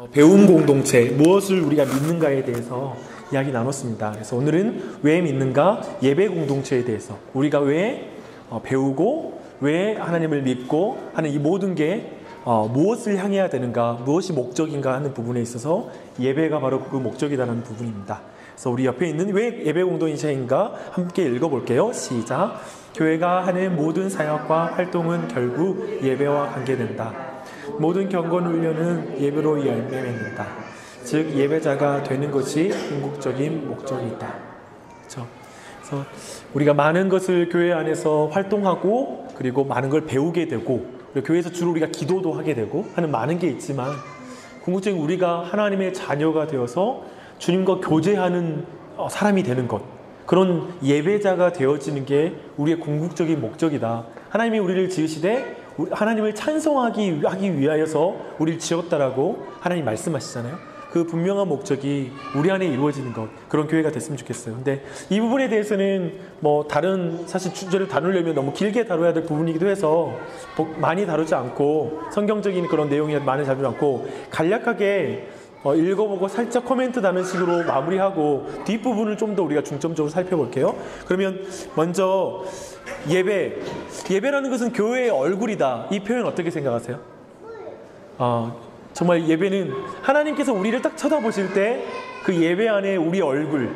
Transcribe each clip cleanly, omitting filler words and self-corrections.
배움 공동체, 무엇을 우리가 믿는가에 대해서 이야기 나눴습니다. 그래서 오늘은 왜 믿는가, 예배 공동체에 대해서 우리가 왜 배우고 왜 하나님을 믿고 하는 이 모든 게 무엇을 향해야 되는가, 무엇이 목적인가 하는 부분에 있어서 예배가 바로 그 목적이라는 부분입니다. 그래서 우리 옆에 있는 왜 예배 공동체인가 함께 읽어볼게요. 시작. 교회가 하는 모든 사역과 활동은 결국 예배와 관계된다. 모든 경건 훈련은 예배로 열매맺는다. 즉 예배자가 되는 것이 궁극적인 목적이다. 그렇죠? 그래서 우리가 많은 것을 교회 안에서 활동하고 그리고 많은 걸 배우게 되고 그리고 교회에서 주로 우리가 기도도 하게 되고 하는 많은 게 있지만 궁극적인 우리가 하나님의 자녀가 되어서 주님과 교제하는 사람이 되는 것, 그런 예배자가 되어지는 게 우리의 궁극적인 목적이다. 하나님이 우리를 지으시되 하나님을 찬송하기 위하여서 우리를 지었다라고 하나님 말씀하시잖아요. 그 분명한 목적이 우리 안에 이루어지는 것, 그런 교회가 됐으면 좋겠어요. 근데 이 부분에 대해서는 다른 사실 주제를 다루려면 너무 길게 다뤄야 될 부분이기도 해서 많이 다루지 않고 성경적인 그런 내용이 많이 다루지 않고 간략하게 읽어보고 살짝 코멘트 다는 식으로 마무리하고 뒷부분을 좀 더 우리가 중점적으로 살펴볼게요. 그러면 먼저 예배라는 것은 교회의 얼굴이다. 이 표현 어떻게 생각하세요? 정말 예배는 하나님께서 우리를 딱 쳐다보실 때 그 예배 안에 우리 얼굴,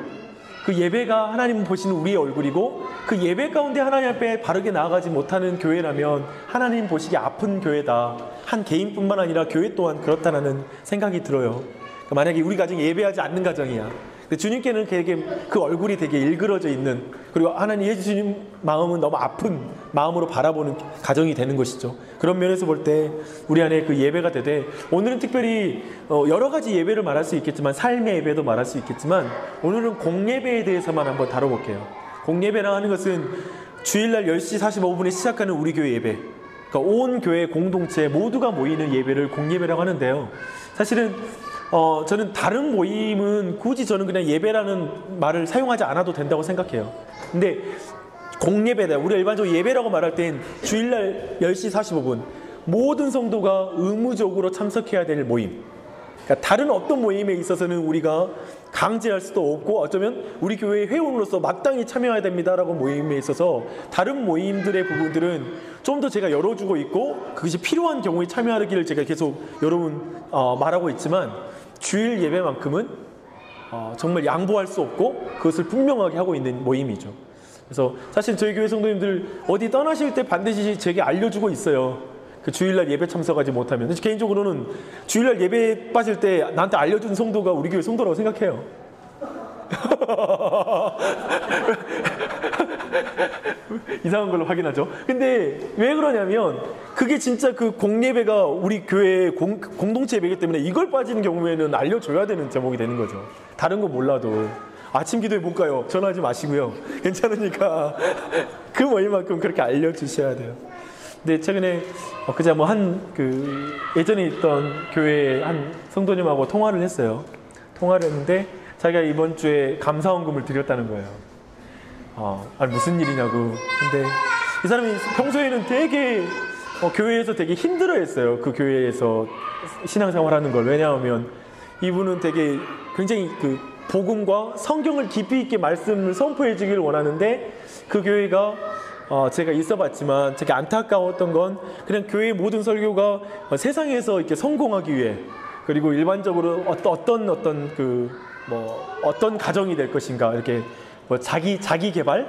그 예배가 하나님 보시는 우리의 얼굴이고 그 예배 가운데 하나님 앞에 바르게 나아가지 못하는 교회라면 하나님 보시기 아픈 교회다. 한 개인뿐만 아니라 교회 또한 그렇다는 생각이 들어요. 그러니까 만약에 우리 가정이 예배하지 않는 가정이야. 근데 주님께는 되게 그 얼굴이 되게 일그러져 있는, 그리고 하나님 예수님 마음은 너무 아픈 마음으로 바라보는 가정이 되는 것이죠. 그런 면에서 볼 때 우리 안에 그 예배가 되되, 오늘은 특별히 여러 가지 예배를 말할 수 있겠지만 삶의 예배도 말할 수 있겠지만 오늘은 공예배에 대해서만 한번 다뤄볼게요. 공예배라 하는 것은 주일날 10시 45분에 시작하는 우리 교회 예배, 그러니까 온 교회 공동체 모두가 모이는 예배를 공예배라고 하는데요. 사실은 저는 다른 모임은 굳이 저는 그냥 예배라는 말을 사용하지 않아도 된다고 생각해요. 근데 공예배다, 우리가 일반적으로 예배라고 말할 땐 주일날 10시 45분 모든 성도가 의무적으로 참석해야 될 모임, 그러니까 다른 어떤 모임에 있어서는 우리가 강제할 수도 없고 어쩌면 우리 교회의 회원으로서 마땅히 참여해야 됩니다라고 모임에 있어서 다른 모임들의 부분들은 좀 더 제가 열어주고 있고 그것이 필요한 경우에 참여하기를 제가 계속 여러분 말하고 있지만 주일 예배만큼은 정말 양보할 수 없고 그것을 분명하게 하고 있는 모임이죠. 그래서 사실 저희 교회 성도님들 어디 떠나실 때 반드시 제게 알려주고 있어요. 그 주일날 예배 참석하지 못하면. 개인적으로는 주일날 예배 빠질 때 나한테 알려준 성도가 우리 교회 성도라고 생각해요. 이상한 걸로 확인하죠. 근데 왜 그러냐면 그게 진짜 그 공예배가 우리 교회의 공동체 예배이기 때문에 이걸 빠지는 경우에는 알려줘야 되는 제목이 되는 거죠. 다른 거 몰라도 아침 기도에 못 가요. 전화하지 마시고요. 괜찮으니까 그 모임만큼 그렇게 알려주셔야 돼요. 근데 최근에 그제 예전에 있던 교회의 한 성도님하고 통화를 했어요. 통화를 했는데 자기가 이번 주에 감사원금을 드렸다는 거예요. 무슨 일이냐고. 근데 이 사람이 평소에는 되게 교회에서 되게 힘들어했어요. 그 교회에서 신앙생활하는 걸. 왜냐하면 이분은 되게 굉장히 그 복음과 성경을 깊이 있게 말씀을 선포해 주기를 원하는데 그 교회가 제가 있어봤지만 되게 안타까웠던 건 그냥 교회의 모든 설교가 세상에서 이렇게 성공하기 위해, 그리고 일반적으로 어떤 가정이 될 것인가, 이렇게 자기 개발,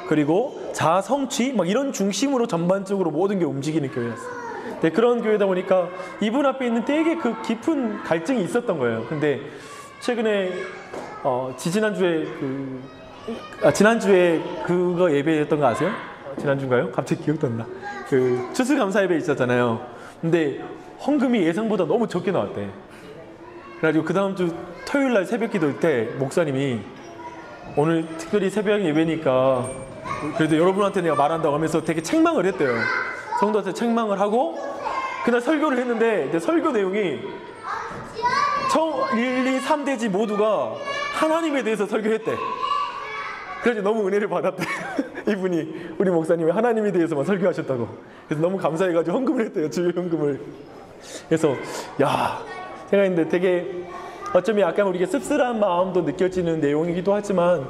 그리고 자아 성취 이런 중심으로 전반적으로 모든 게 움직이는 교회였어요. 근데 그런 교회다 보니까 이분 앞에 있는 되게 그 깊은 갈증이 있었던 거예요. 근데 최근에 지난주에 그거 예배했던 거 아세요? 지난주인가요? 갑자기 기억도 안 나. 그 추수감사 예배 있었잖아요. 근데 헌금이 예상보다 너무 적게 나왔대. 그래가지고 그 다음 주 토요일날 새벽 기도 때 목사님이 오늘 특별히 새벽 예배니까 그래도 여러분한테 내가 말한다고 하면서 되게 책망을 했대요. 성도한테 책망을 하고 그날 설교를 했는데 설교 내용이 1, 2, 3대지 모두가 하나님에 대해서 설교했대. 그래서 너무 은혜를 받았대. 이분이, 우리 목사님이 하나님에 대해서만 설교하셨다고. 그래서 너무 감사해가지고 헌금을 했대요. 주일 헌금을. 그래서 생각했는데 되게 어쩌면 약간 우리가 씁쓸한 마음도 느껴지는 내용이기도 하지만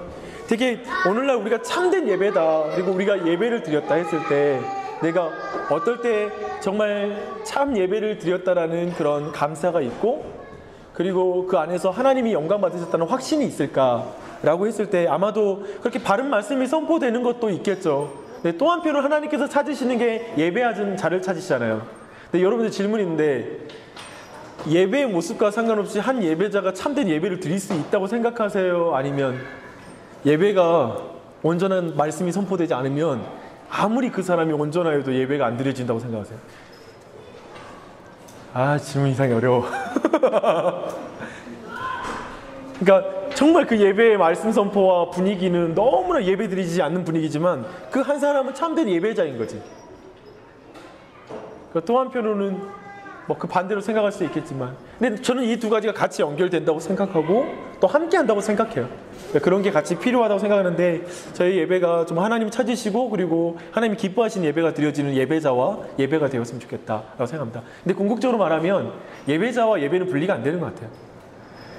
되게 오늘날 우리가 참된 예배다, 그리고 우리가 예배를 드렸다 했을 때 내가 어떨 때 정말 참 예배를 드렸다라는 그런 감사가 있고, 그리고 그 안에서 하나님이 영광 받으셨다는 확신이 있을까라고 했을 때 아마도 그렇게 바른 말씀이 선포되는 것도 있겠죠. 근데 또 한편으로 하나님께서 찾으시는 게 예배하는 자를 찾으시잖아요. 근데 여러분들 질문이 있는데, 예배의 모습과 상관없이 한 예배자가 참된 예배를 드릴 수 있다고 생각하세요? 아니면 예배가 온전한 말씀이 선포되지 않으면 아무리 그 사람이 온전하여도 예배가 안 드려진다고 생각하세요? 질문 이상이 어려워. 그러니까 정말 그 예배의 말씀 선포와 분위기는 너무나 예배 드리지 않는 분위기지만 그 한 사람은 참된 예배자인 거지. 그러니까 또 한편으로는 뭐 그 반대로 생각할 수 있겠지만, 근데 저는 이 두 가지가 같이 연결된다고 생각하고 또 함께 한다고 생각해요. 그런 게 같이 필요하다고 생각하는데, 저희 예배가 좀 하나님 찾으시고 그리고 하나님이 기뻐하시는 예배가 드려지는 예배자와 예배가 되었으면 좋겠다라고 생각합니다. 근데 궁극적으로 말하면 예배자와 예배는 분리가 안 되는 것 같아요.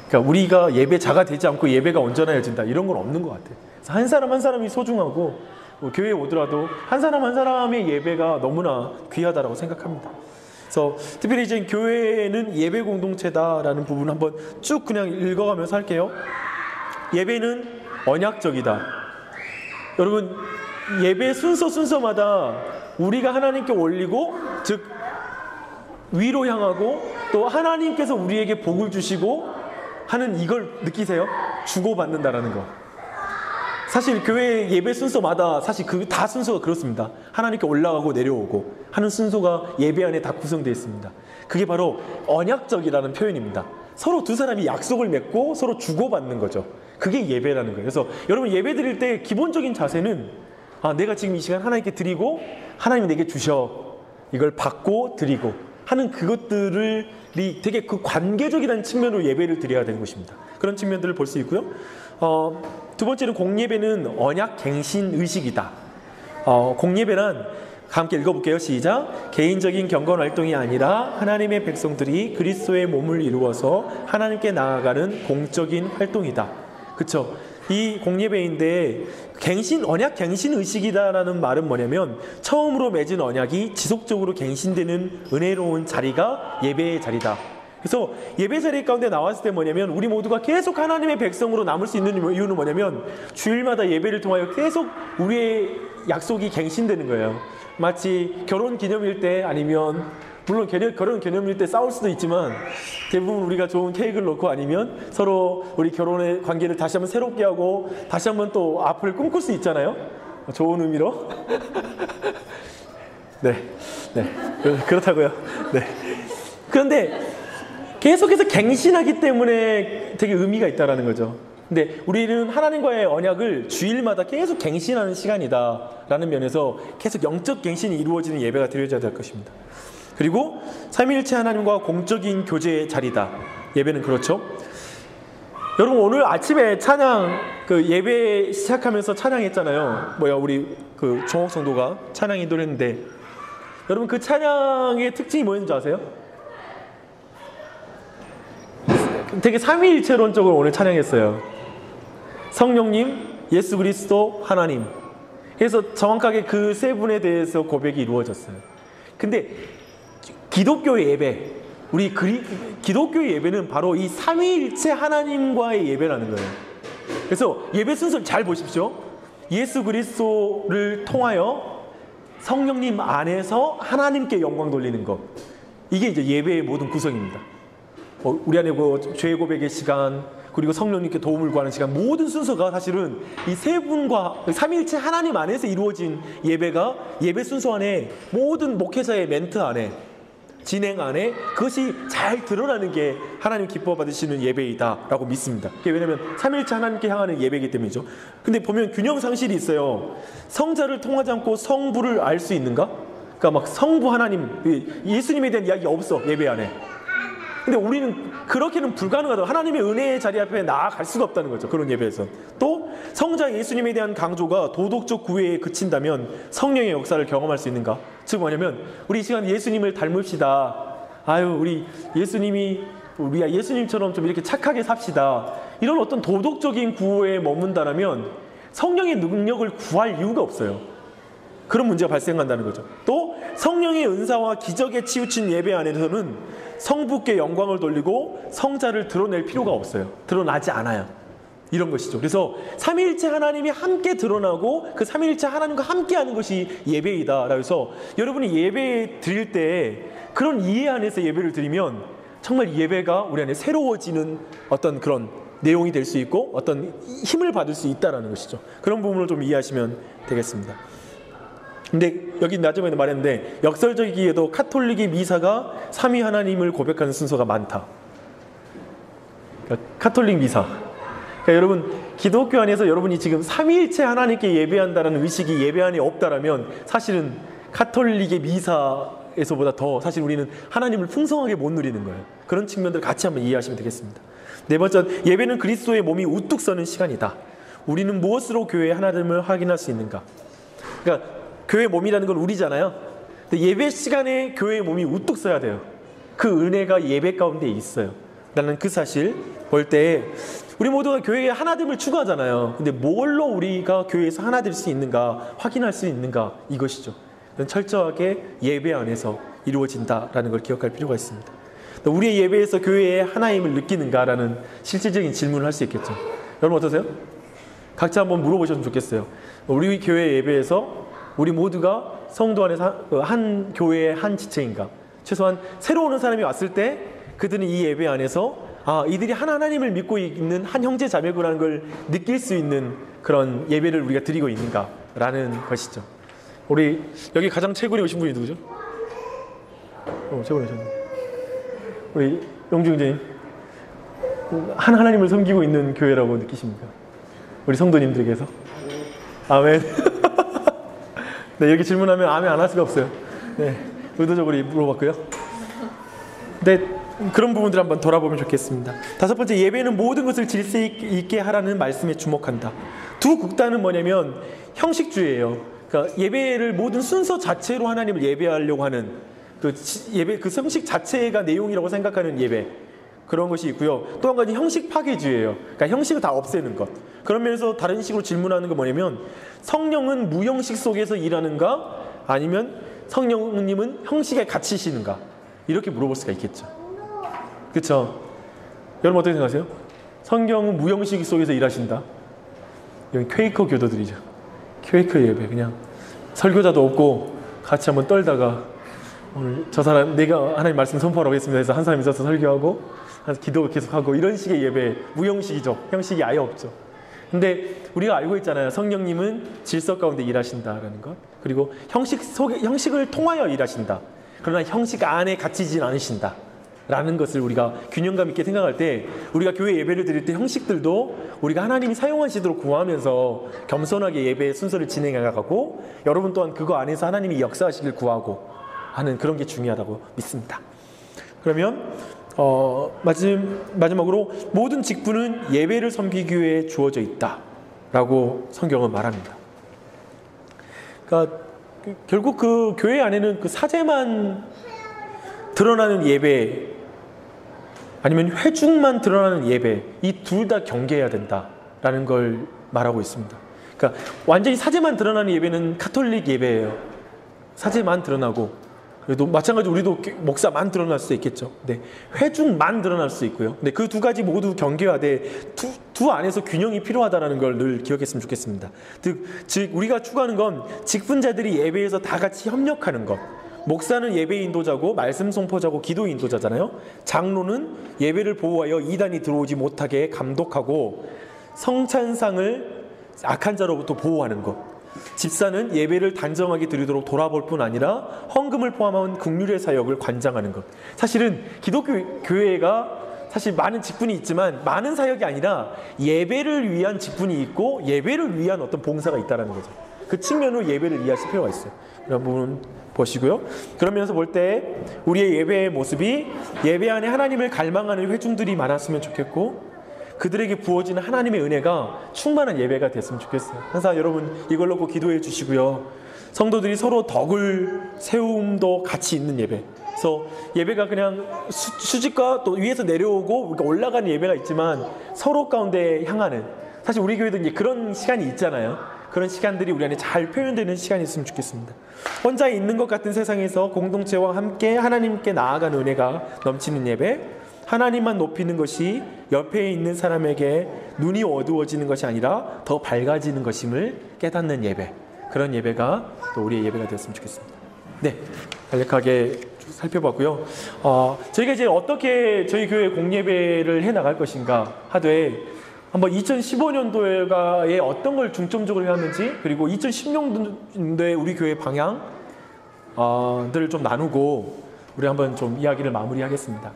그러니까 우리가 예배자가 되지 않고 예배가 온전해진다 이런 건 없는 것 같아요. 그래서 한 사람 한 사람이 소중하고, 교회에 오더라도 한 사람 한 사람의 예배가 너무나 귀하다라고 생각합니다. 그래서 특별히 이제 교회는 예배 공동체다라는 부분을 한번 쭉 그냥 읽어가면서 할게요. 예배는 언약적이다. 여러분, 예배 순서마다 우리가 하나님께 올리고, 즉 위로 향하고 또 하나님께서 우리에게 복을 주시고 하는 이걸 느끼세요? 주고받는다라는 거. 사실 교회 예배 순서마다 사실 그 다 순서가 그렇습니다. 하나님께 올라가고 내려오고 하는 순서가 예배 안에 다 구성되어 있습니다. 그게 바로 언약적이라는 표현입니다. 서로 두 사람이 약속을 맺고 서로 주고받는 거죠. 그게 예배라는 거예요. 그래서 여러분, 예배 드릴 때 기본적인 자세는 내가 지금 이 시간 하나님께 드리고 하나님이 내게 주셔, 이걸 받고 드리고 하는 그것들이 되게 그 관계적이라는 측면으로 예배를 드려야 되는 것입니다. 그런 측면들을 볼 수 있고요. 두 번째는 공예배는 언약 갱신 의식이다. 공예배란 함께 읽어볼게요. 시작. 개인적인 경건 활동이 아니라 하나님의 백성들이 그리스도의 몸을 이루어서 하나님께 나아가는 공적인 활동이다. 그쵸? 이 공예배인데 언약 갱신 의식이다라는 말은 뭐냐면 처음으로 맺은 언약이 지속적으로 갱신되는 은혜로운 자리가 예배의 자리다. 그래서 예배 자리 가운데 나왔을 때 뭐냐면 우리 모두가 계속 하나님의 백성으로 남을 수 있는 이유는 뭐냐면 주일마다 예배를 통하여 계속 우리의 약속이 갱신되는 거예요. 마치 결혼 기념일 때, 아니면 물론 결혼 기념일 때 싸울 수도 있지만 대부분 우리가 좋은 케이크를 놓고 아니면 서로 우리 결혼의 관계를 다시 한번 새롭게 하고 다시 한번 또 앞을 꿈꿀 수 있잖아요. 좋은 의미로. 네, 그렇다고요. 네. 그런데 계속해서 갱신하기 때문에 되게 의미가 있다라는 거죠. 근데 우리는 하나님과의 언약을 주일마다 계속 갱신하는 시간이다라는 면에서 계속 영적 갱신이 이루어지는 예배가 드려져야 될 것입니다. 그리고 삼위일체 하나님과 공적인 교제의 자리다. 예배는 그렇죠. 여러분, 오늘 아침에 찬양 예배 시작하면서 찬양했잖아요. 우리 종옥 성도가 찬양 인도를 했는데, 여러분 그 찬양의 특징이 뭐였는지 아세요? 되게 삼위일체론적으로 오늘 찬양했어요. 성령님, 예수 그리스도, 하나님. 그래서 정확하게 그 세 분에 대해서 고백이 이루어졌어요. 근데 기독교의 예배, 우리 기독교의 예배는 바로 이 삼위일체 하나님과의 예배라는 거예요. 그래서 예배 순서를 잘 보십시오. 예수 그리스도를 통하여 성령님 안에서 하나님께 영광 돌리는 것. 이게 이제 예배의 모든 구성입니다. 우리 안에 죄 고백의 시간, 그리고 성령님께 도움을 구하는 시간, 모든 순서가 사실은 이 세 분과 삼위일체 하나님 안에서 이루어진 예배가 예배 순서 안에 모든 목회자의 멘트 안에, 진행 안에 그것이 잘 드러나는 게 하나님 기뻐 받으시는 예배이다라고 믿습니다. 그게 왜냐하면 삼위일체 하나님께 향하는 예배이기 때문이죠. 근데 보면 균형 상실이 있어요. 성자를 통하지 않고 성부를 알 수 있는가? 그러니까 막 성부 하나님, 예수님에 대한 이야기 없어, 예배 안에. 근데 우리는 그렇게는 불가능하다. 하나님의 은혜의 자리 앞에 나아갈 수가 없다는 거죠. 그런 예배에서. 또 성자 예수님에 대한 강조가 도덕적 구애에 그친다면 성령의 역사를 경험할 수 있는가? 즉 뭐냐면 우리 이 시간 예수님을 닮읍시다. 우리 예수님이 우리가 예수님처럼 좀 이렇게 착하게 삽시다, 이런 어떤 도덕적인 구호에 머문다라면 성령의 능력을 구할 이유가 없어요. 그런 문제가 발생한다는 거죠. 또 성령의 은사와 기적에 치우친 예배 안에서는 성부께 영광을 돌리고 성자를 드러낼 필요가 없어요. 드러나지 않아요. 이런 것이죠. 그래서 삼위일체 하나님이 함께 드러나고 그 삼위일체 하나님과 함께하는 것이 예배이다. 그래서 여러분이 예배 드릴 때 그런 이해 안에서 예배를 드리면 정말 예배가 우리 안에 새로워지는 어떤 그런 내용이 될 수 있고 어떤 힘을 받을 수 있다는 것이죠. 그런 부분을 좀 이해하시면 되겠습니다. 근데 여기 나중에 말했는데 역설적이게도 카톨릭의 미사가 삼위 하나님을 고백하는 순서가 많다. 그러니까 카톨릭 미사. 그러니까 여러분, 기독교 안에서 여러분이 지금 삼위일체 하나님께 예배한다는 의식이 예배 안에 없다라면 사실은 카톨릭의 미사에서보다 더 사실 우리는 하나님을 풍성하게 못 누리는 거예요. 그런 측면들을 같이 한번 이해하시면 되겠습니다. 네 번째, 예배는 그리스도의 몸이 우뚝 서는 시간이다. 우리는 무엇으로 교회의 하나됨을 확인할 수 있는가? 그러니까 교회 몸이라는 건 우리잖아요. 근데 예배 시간에 교회의 몸이 우뚝 서야 돼요. 그 은혜가 예배 가운데 있어요. 나는 그 사실 볼 때 우리 모두가 교회의 하나됨을 추구하잖아요. 근데 뭘로 우리가 교회에서 하나 될 수 있는가, 확인할 수 있는가, 이것이죠. 철저하게 예배 안에서 이루어진다라는 걸 기억할 필요가 있습니다. 우리의 예배에서 교회의 하나임을 느끼는가라는 실질적인 질문을 할 수 있겠죠. 여러분 어떠세요? 각자 한번 물어보셨으면 좋겠어요. 우리 교회 예배에서 우리 모두가 성도 안에서 한 교회의 한 지체인가? 최소한 새로 오는 사람이 왔을 때 그들은 이 예배 안에서 이들이 한 하나님을 믿고 있는 한 형제 자매구라는 걸 느낄 수 있는 그런 예배를 우리가 드리고 있는가라는 것이죠. 우리 여기 가장 최근에 오신 분이 누구죠? 최근에 오셨네. 우리 용중재님, 한 하나님을 섬기고 있는 교회라고 느끼십니까? 우리 성도님들에게서? 아멘. 네, 여기 질문하면 아멘 안 할 수가 없어요. 네, 의도적으로 물어봤고요. 네, 그런 부분들 한번 돌아보면 좋겠습니다. 다섯 번째, 예배는 모든 것을 질서 있게 하라는 말씀에 주목한다. 두 극단은 뭐냐면 형식주의예요. 그러니까 예배를 모든 순서 자체로 하나님을 예배하려고 하는 그 예배, 그 형식 자체가 내용이라고 생각하는 예배, 그런 것이 있고요. 또 한 가지 형식 파괴주의예요. 그러니까 형식을 다 없애는 것. 그런 면에서 다른 식으로 질문하는 건 뭐냐면 성령은 무형식 속에서 일하는가, 아니면 성령님은 형식에 갇히시는가, 이렇게 물어볼 수가 있겠죠. 그렇죠? 여러분 어떻게 생각하세요? 성경은 무형식 속에서 일하신다. 이건 퀘이커 교도들이죠. 퀘이커 예배. 그냥 설교자도 없고 같이 한번 떨다가 오늘 저 사람 내가 하나님 말씀 선포하라고 했습니다 해서 한 사람이 있어서 설교하고 기도 계속하고, 이런 식의 예배, 무형식이죠. 형식이 아예 없죠. 근데 우리가 알고 있잖아요. 성령님은 질서 가운데 일하신다라는 것. 그리고 형식을 통하여 일하신다. 그러나 형식 안에 갇히진 않으신다 라는 것을 우리가 균형감 있게 생각할 때, 우리가 교회 예배를 드릴 때 형식들도 우리가 하나님이 사용하시도록 구하면서 겸손하게 예배의 순서를 진행해가고, 여러분 또한 그거 안에서 하나님이 역사하시길 구하고 하는 그런 게 중요하다고 믿습니다. 그러면 마지막으로 모든 직분은 예배를 섬기기 위해 주어져 있다 라고 성경은 말합니다. 그러니까 결국 그 교회 안에는 그 사제만 드러나는 예배, 아니면 회중만 드러나는 예배, 이 둘 다 경계해야 된다라는 걸 말하고 있습니다. 그러니까 완전히 사제만 드러나는 예배는 카톨릭 예배예요. 사제만 드러나고, 그래도 마찬가지로 우리도 목사만 드러날 수 있겠죠. 네, 회중만 드러날 수 있고요. 근데 그 두 가지 모두 경계하되 두 안에서 균형이 필요하다는 걸 늘 기억했으면 좋겠습니다. 즉 우리가 추구하는 건 직분자들이 예배에서 다 같이 협력하는 것. 목사는 예배 인도자고 말씀 선포자고 기도 인도자잖아요. 장로는 예배를 보호하여 이단이 들어오지 못하게 감독하고 성찬상을 악한 자로부터 보호하는 것. 집사는 예배를 단정하게 드리도록 돌아볼 뿐 아니라 헌금을 포함한 긍휼의 사역을 관장하는 것. 사실은 기독교 교회가 사실 많은 직분이 있지만 많은 사역이 아니라 예배를 위한 직분이 있고 예배를 위한 어떤 봉사가 있다는 거죠. 그 측면으로 예배를 이해하실 필요가 있어요. 이런 부분 보시고요. 그러면서 볼 때 우리의 예배의 모습이 예배 안에 하나님을 갈망하는 회중들이 많았으면 좋겠고, 그들에게 부어지는 하나님의 은혜가 충만한 예배가 됐으면 좋겠어요. 항상 여러분 이걸 놓고 기도해 주시고요. 성도들이 서로 덕을 세움도 같이 있는 예배, 그래서 예배가 그냥 수직과 또 위에서 내려오고 그러니까 올라가는 예배가 있지만 서로 가운데 향하는, 사실 우리 교회도 이제 그런 시간이 있잖아요. 그런 시간들이 우리 안에 잘 표현되는 시간이 있으면 좋겠습니다. 혼자 있는 것 같은 세상에서 공동체와 함께 하나님께 나아가는 은혜가 넘치는 예배, 하나님만 높이는 것이 옆에 있는 사람에게 눈이 어두워지는 것이 아니라 더 밝아지는 것임을 깨닫는 예배, 그런 예배가 또 우리의 예배가 되었으면 좋겠습니다. 네, 간략하게 살펴봤고요. 저희가 이제 어떻게 저희 교회 공예배를 해나갈 것인가 하되, 한번 2015년도에 어떤 걸 중점적으로 해왔는지, 그리고 2016년도에 우리 교회 방향들을 좀 나누고 우리 한번 좀 이야기를 마무리하겠습니다.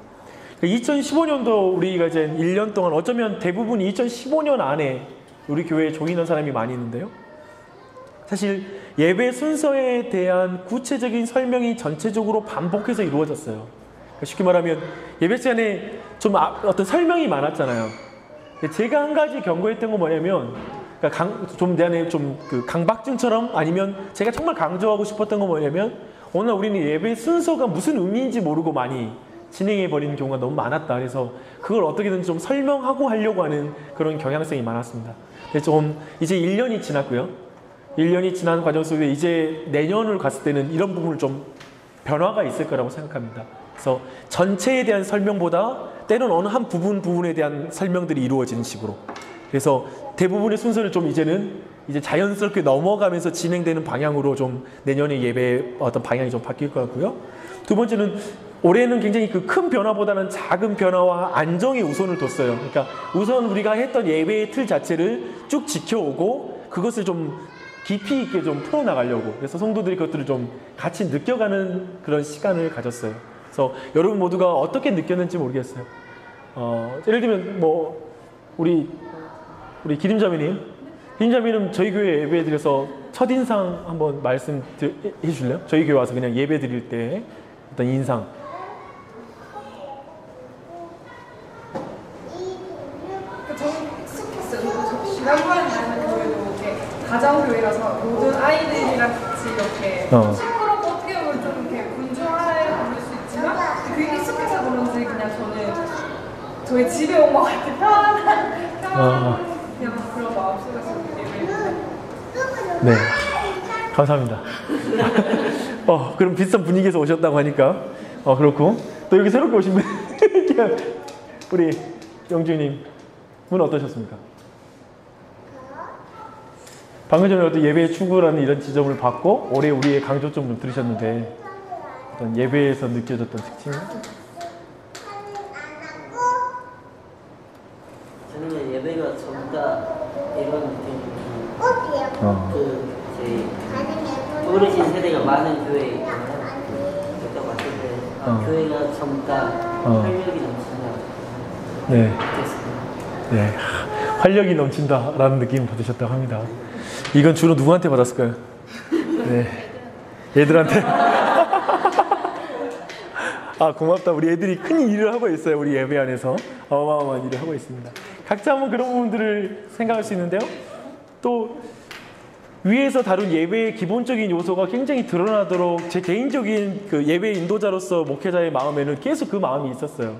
2015년도 우리가 이제 1년 동안 어쩌면 대부분 2015년 안에 우리 교회에 조인한 사람이 많이 있는데요. 사실 예배 순서에 대한 구체적인 설명이 전체적으로 반복해서 이루어졌어요. 쉽게 말하면 예배 시간에 좀 어떤 설명이 많았잖아요. 제가 한 가지 경고했던 건 뭐냐면, 좀 내 안에 좀 그 강박증처럼, 아니면 제가 정말 강조하고 싶었던 건 뭐냐면, 오늘 우리는 예배 순서가 무슨 의미인지 모르고 많이 진행해 버리는 경우가 너무 많았다. 그래서 그걸 어떻게든 좀 설명하고 하려고 하는 그런 경향성이 많았습니다. 좀 이제 1년이 지났고요. 1년이 지난 과정 속에 이제 내년을 갔을 때는 이런 부분을 좀 변화가 있을 거라고 생각합니다. 그래서 전체에 대한 설명보다 때로는 어느 한 부분에 대한 설명들이 이루어지는 식으로, 그래서 대부분의 순서를 좀 이제는 이제 자연스럽게 넘어가면서 진행되는 방향으로 좀 내년의 예배 어떤 방향이 좀 바뀔 것 같고요. 두 번째는 올해는 굉장히 그 큰 변화보다는 작은 변화와 안정에 우선을 뒀어요. 그러니까 우선 우리가 했던 예배의 틀 자체를 쭉 지켜오고 그것을 좀 깊이 있게 좀 풀어나가려고, 그래서 성도들이 그것들을 좀 같이 느껴가는 그런 시간을 가졌어요. 그래서 여러분 모두가 어떻게 느꼈는지 모르겠어요. 예를 들면 뭐 우리 기림자매님 저희 교회 예배 드려서 첫인상 한번 말씀 해주실래요? 저희 교회 와서 그냥 예배 드릴 때 어떤 인상. 저는 익숙했어요. 지난번에 다니는 교회도 이렇게 가정교회라서 모든 아이들이랑 같이 이렇게 시끄럽고 어떻게 보면 좀 이렇게 분주하게 부를 수 있지만 그게 익숙해서 그런지 그냥 저는 저희 집에 온 것 같은 편안한 그냥 그런 마음속에서 네, 감사합니다. 그럼 비슷한 분위기에서 오셨다고 하니까 그렇고, 또 여기 새롭게 오신 분 우리 영주님 분 어떠셨습니까? 방금 전에 어떤 예배의 추구라는 이런 지점을 받고 올해 우리의 강조점을 좀 들으셨는데 어떤 예배에서 느껴졌던 특징? 저는 예배가 전다 이런 느낌이 저희 어르신 세대가 많은 교회에 있잖아요. 그때 봤을 때 교회가 젊다, 활력이 넘친다. 네. 네, 활력이 넘친다라는 느낌을 받으셨다고 합니다. 이건 주로 누구한테 받았을까요? 네, 애들한테. 고맙다. 우리 애들이 큰 일을 하고 있어요. 우리 예배 안에서 어마어마한 일을 하고 있습니다. 각자 한번 그런 부분들을 생각할 수 있는데요. 또 위에서 다룬 예배의 기본적인 요소가 굉장히 드러나도록 제 개인적인 그 예배 인도자로서 목회자의 마음에는 계속 그 마음이 있었어요.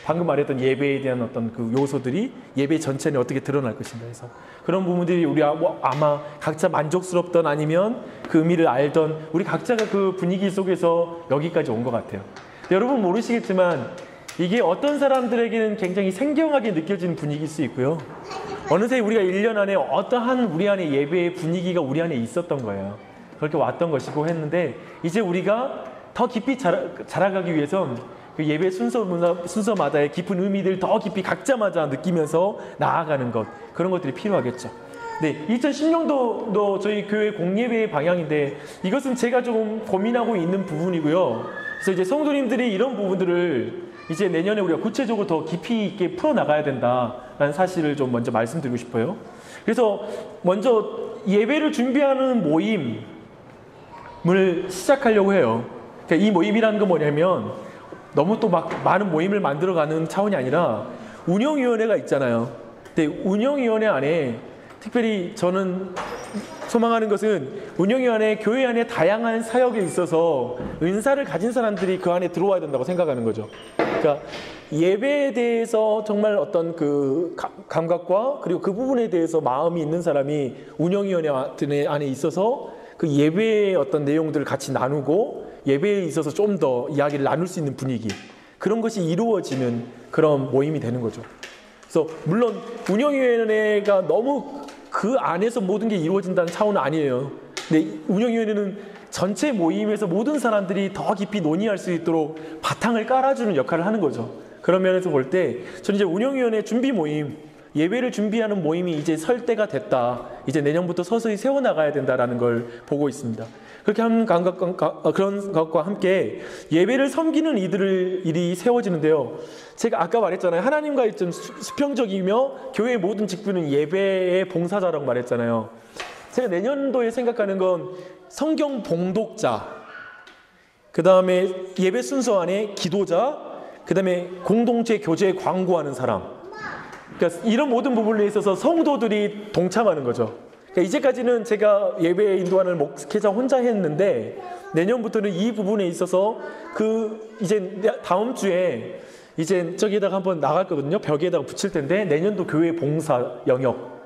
방금 말했던 예배에 대한 어떤 그 요소들이 예배 전체에 어떻게 드러날 것인가 해서 그런 부분들이 우리 아마 각자 만족스럽던 아니면 그 의미를 알던 우리 각자가 그 분위기 속에서 여기까지 온 것 같아요. 여러분 모르시겠지만 이게 어떤 사람들에게는 굉장히 생경하게 느껴지는 분위기일 수 있고요. 어느새 우리가 1년 안에 어떠한 우리 안에 예배의 분위기가 우리 안에 있었던 거예요. 그렇게 왔던 것이고 했는데 이제 우리가 더 깊이 자라가기 위해선 그 예배 순서마다의 깊은 의미들 더 깊이 각자마다 느끼면서 나아가는 것, 그런 것들이 필요하겠죠. 네, 2010년도도 저희 교회 공예배의 방향인데 이것은 제가 좀 고민하고 있는 부분이고요. 그래서 이제 성도님들이 이런 부분들을 이제 내년에 우리가 구체적으로 더 깊이 있게 풀어나가야 된다라는 사실을 좀 먼저 말씀드리고 싶어요. 그래서 먼저 예배를 준비하는 모임을 시작하려고 해요. 그러니까 이 모임이라는 건 뭐냐면 너무 또 막 많은 모임을 만들어가는 차원이 아니라 운영위원회가 있잖아요. 근데 운영위원회 안에 특별히 저는 소망하는 것은 운영위 안에 교회 안에 다양한 사역에 있어서 은사를 가진 사람들이 그 안에 들어와야 된다고 생각하는 거죠. 그러니까 예배에 대해서 정말 어떤 그 감각과 그리고 그 부분에 대해서 마음이 있는 사람이 운영위원회 안에 있어서 그 예배의 어떤 내용들을 같이 나누고 예배에 있어서 좀 더 이야기를 나눌 수 있는 분위기, 그런 것이 이루어지는 그런 모임이 되는 거죠. 그래서 물론 운영위원회가 너무 그 안에서 모든 게 이루어진다는 차원은 아니에요. 근데 운영위원회는 전체 모임에서 모든 사람들이 더 깊이 논의할 수 있도록 바탕을 깔아주는 역할을 하는 거죠. 그런 면에서 볼 때 저는 이제 운영위원회 준비 모임, 예배를 준비하는 모임이 이제 설 때가 됐다. 이제 내년부터 서서히 세워나가야 된다라는 걸 보고 있습니다. 그렇게 하는 그런 것과 함께 예배를 섬기는 일이 세워지는데요. 제가 아까 말했잖아요. 하나님과의 좀 수평적이며 교회의 모든 직분은 예배의 봉사자라고 말했잖아요. 제가 내년도에 생각하는 건 성경 봉독자, 그 다음에 예배 순서 안에 기도자, 그 다음에 공동체 교제에 광고하는 사람. 그러니까 이런 모든 부분에 있어서 성도들이 동참하는 거죠. 그러니까 이제까지는 제가 예배 인도하는 목회자 혼자 했는데 내년부터는 이 부분에 있어서 이제 다음 주에 이제 저기에다가 한번 나갔거든요. 벽에다가 붙일 텐데 내년도 교회 봉사 영역.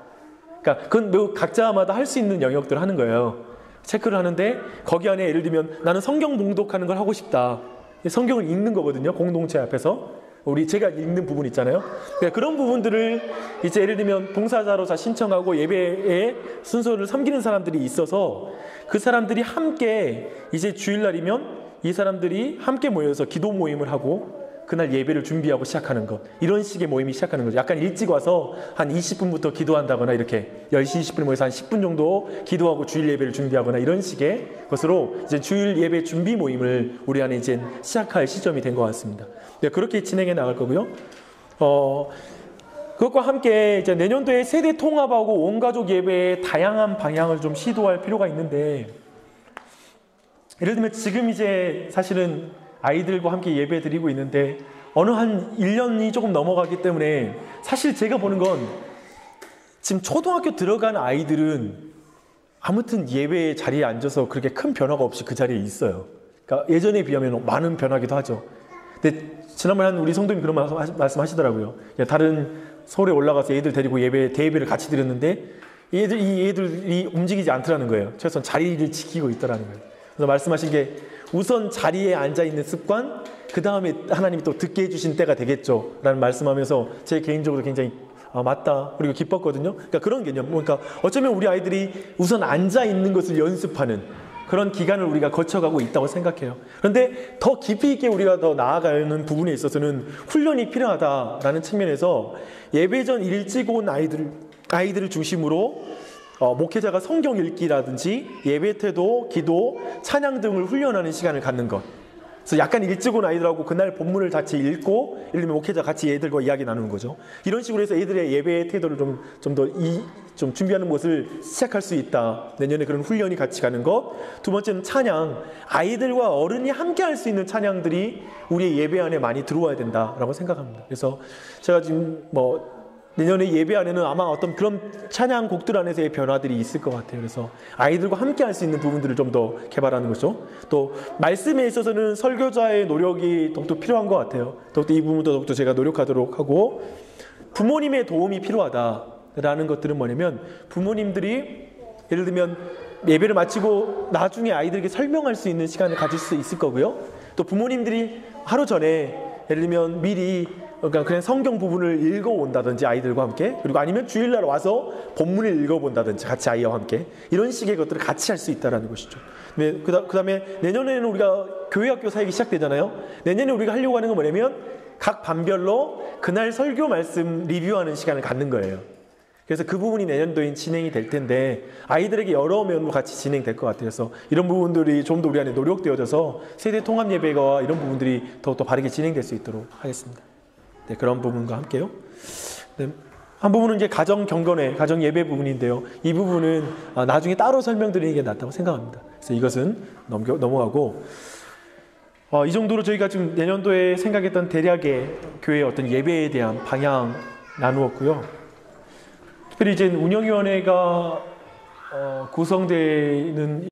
그러니까 그건 매우 각자마다 할 수 있는 영역들을 하는 거예요. 체크를 하는데 거기 안에 예를 들면 나는 성경 봉독하는 걸 하고 싶다. 성경을 읽는 거거든요. 공동체 앞에서. 제가 읽는 부분 있잖아요. 그러니까 그런 부분들을 이제 예를 들면 봉사자로 신청하고 예배의 순서를 섬기는 사람들이 있어서 그 사람들이 함께 이제 주일날이면 이 사람들이 함께 모여서 기도 모임을 하고 그날 예배를 준비하고 시작하는 것. 이런 식의 모임이 시작하는 거죠. 약간 일찍 와서 한 20분부터 기도한다거나 이렇게 10시 20분에 모여서 한 10분 정도 기도하고 주일 예배를 준비하거나 이런 식의 것으로 이제 주일 예배 준비 모임을 우리 안에 이제 시작할 시점이 된 것 같습니다. 네, 그렇게 진행해 나갈 거고요. 그것과 함께 이제 내년도에 세대 통합하고 온 가족 예배의 다양한 방향을 좀 시도할 필요가 있는데, 예를 들면 지금 이제 사실은 아이들과 함께 예배 드리고 있는데 어느 한 1년이 조금 넘어가기 때문에 사실 제가 보는 건 지금 초등학교 들어간 아이들은 아무튼 예배 자리에 앉아서 그렇게 큰 변화가 없이 그 자리에 있어요. 그러니까 예전에 비하면 많은 변화기도 하죠. 근데 지난번에 우리 성도님 그런 말씀하시더라고요. 다른 서울에 올라가서 애들 데리고 대예배를 같이 드렸는데 이 애들이 움직이지 않더라는 거예요. 최소한 자리를 지키고 있더라는 거예요. 그래서 말씀하신 게 우선 자리에 앉아있는 습관, 그 다음에 하나님이 또 듣게 해주신 때가 되겠죠 라는 말씀하면서 제 개인적으로 굉장히 맞다 그리고 기뻤거든요. 그러니까 그런 개념, 그러니까 어쩌면 우리 아이들이 우선 앉아있는 것을 연습하는 그런 기간을 우리가 거쳐가고 있다고 생각해요. 그런데 더 깊이 있게 우리가 더 나아가는 부분에 있어서는 훈련이 필요하다라는 측면에서 예배 전 일찍 온 아이들을 중심으로 목회자가 성경 읽기라든지 예배 태도, 기도, 찬양 등을 훈련하는 시간을 갖는 것. 그래서 약간 일찍 온 아이들하고 그날 본문을 같이 읽고, 예를 들면 목회자 같이 애들과 이야기 나누는 거죠. 이런 식으로 해서 애들의 예배 태도를 좀 더 준비하는 것을 시작할 수 있다. 내년에 그런 훈련이 같이 가는 것. 두 번째는 찬양. 아이들과 어른이 함께 할 수 있는 찬양들이 우리의 예배 안에 많이 들어와야 된다라고 생각합니다. 그래서 제가 지금 내년에 예배 안에는 아마 어떤 그런 찬양 곡들 안에서의 변화들이 있을 것 같아요. 그래서 아이들과 함께 할 수 있는 부분들을 좀 더 개발하는 거죠. 또 말씀에 있어서는 설교자의 노력이 더욱더 필요한 것 같아요. 더욱더 이 부분도 더욱더 제가 노력하도록 하고, 부모님의 도움이 필요하다라는 것들은 뭐냐면 부모님들이 예를 들면 예배를 마치고 나중에 아이들에게 설명할 수 있는 시간을 가질 수 있을 거고요. 또 부모님들이 하루 전에 예를 들면 미리 그냥 성경 부분을 읽어온다든지 아이들과 함께, 그리고 아니면 주일날 와서 본문을 읽어본다든지 같이 아이와 함께, 이런 식의 것들을 같이 할 수 있다는 것이죠. 그 다음에 내년에는 우리가 교회학교 사역이 시작되잖아요. 내년에 우리가 하려고 하는 건 뭐냐면 각 반별로 그날 설교 말씀 리뷰하는 시간을 갖는 거예요. 그래서 그 부분이 내년도에 진행이 될 텐데 아이들에게 여러 면으로 같이 진행될 것 같아요. 그래서 이런 부분들이 좀 더 우리 안에 노력되어져서 세대 통합 예배와 이런 부분들이 더욱더 바르게 진행될 수 있도록 하겠습니다. 네, 그런 부분과 함께요. 네, 한 부분은 이제 가정 경건회, 가정 예배 부분인데요. 이 부분은 나중에 따로 설명드리는 게 낫다고 생각합니다. 그래서 이것은 넘어가고, 이 정도로 저희가 지금 내년도에 생각했던 대략의 교회의 어떤 예배에 대한 방향 나누었고요. 특별히 이제 운영위원회가 구성되는